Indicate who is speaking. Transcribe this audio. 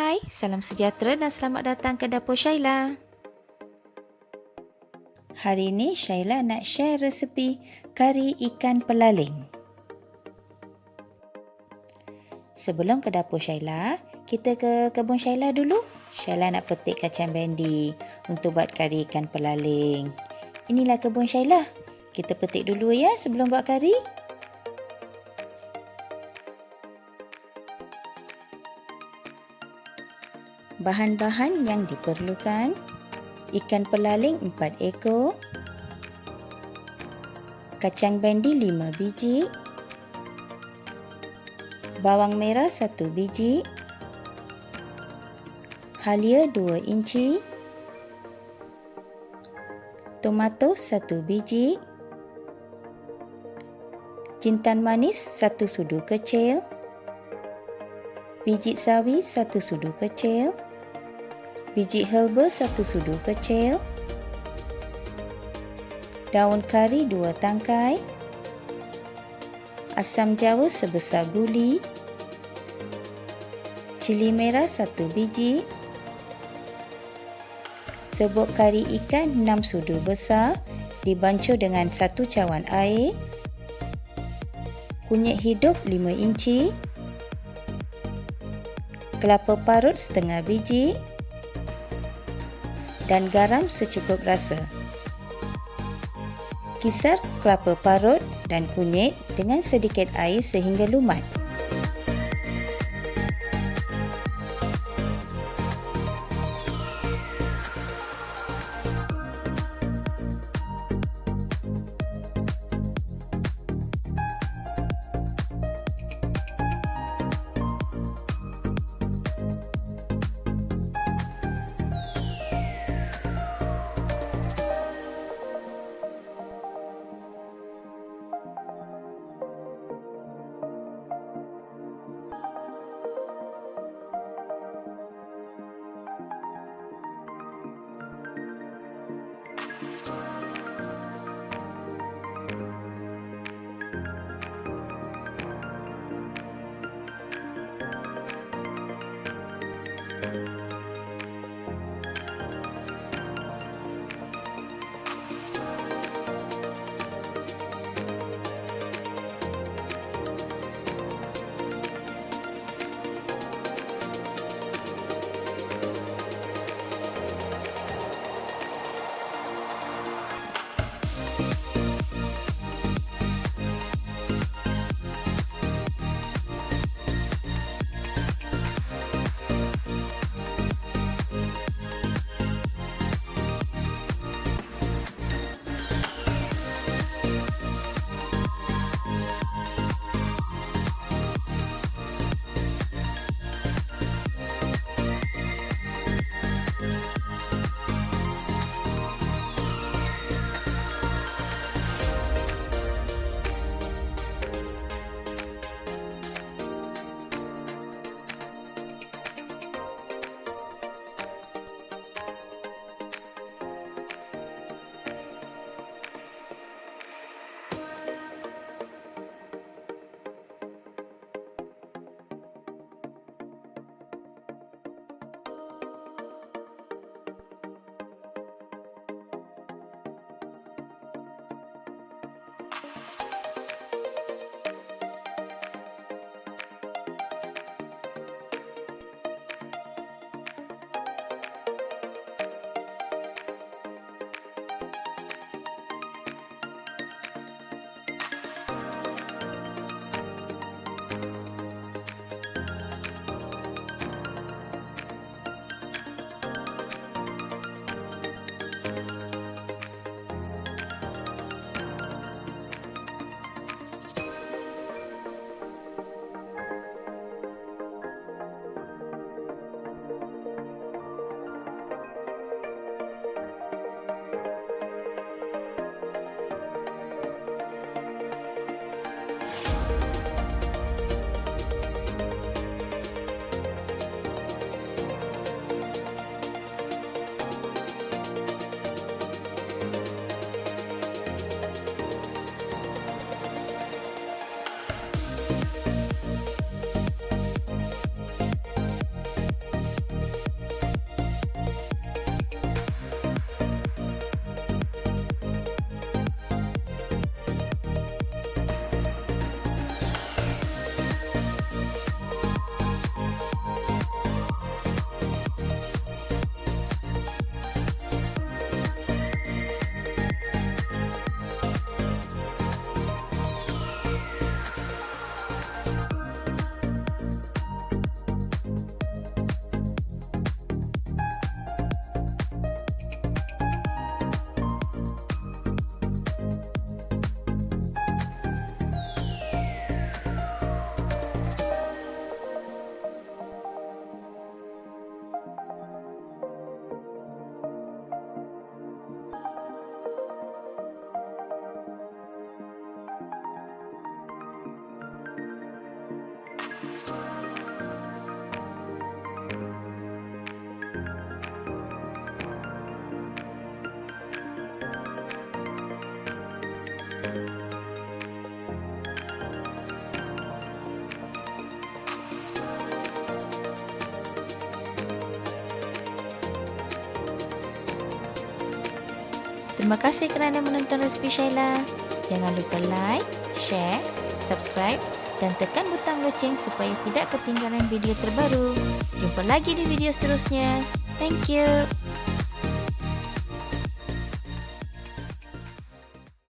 Speaker 1: Hai, salam sejahtera dan selamat datang ke Dapur Syaila. Hari ini Syaila nak share resepi kari ikan pelaling. Sebelum ke Dapur Syaila, kita ke kebun Syaila dulu. Syaila nak petik kacang bendi untuk buat kari ikan pelaling. Inilah kebun Syaila. Kita petik dulu ya sebelum buat kari. Bahan-bahan yang diperlukan: ikan pelaling 4 ekor, kacang bendi 5 biji, bawang merah 1 biji, halia 2 inci, tomato 1 biji, jintan manis 1 sudu kecil, biji sawi 1 sudu kecil, biji halba 1 sudu kecil, daun kari 2 tangkai, asam jawa sebesar guli, cili merah 1 biji, serbuk kari ikan 6 sudu besar dibancuh dengan 1 cawan air, kunyit hidup 5 inci, kelapa parut setengah biji, dan garam secukup rasa. Kisar kelapa parut dan kunyit dengan sedikit air sehingga lumat. Terima kasih kerana menonton resipi Shaila. Jangan lupa like, share, subscribe dan tekan butang loceng supaya tidak ketinggalan video terbaru. Jumpa lagi di video seterusnya. Thank you.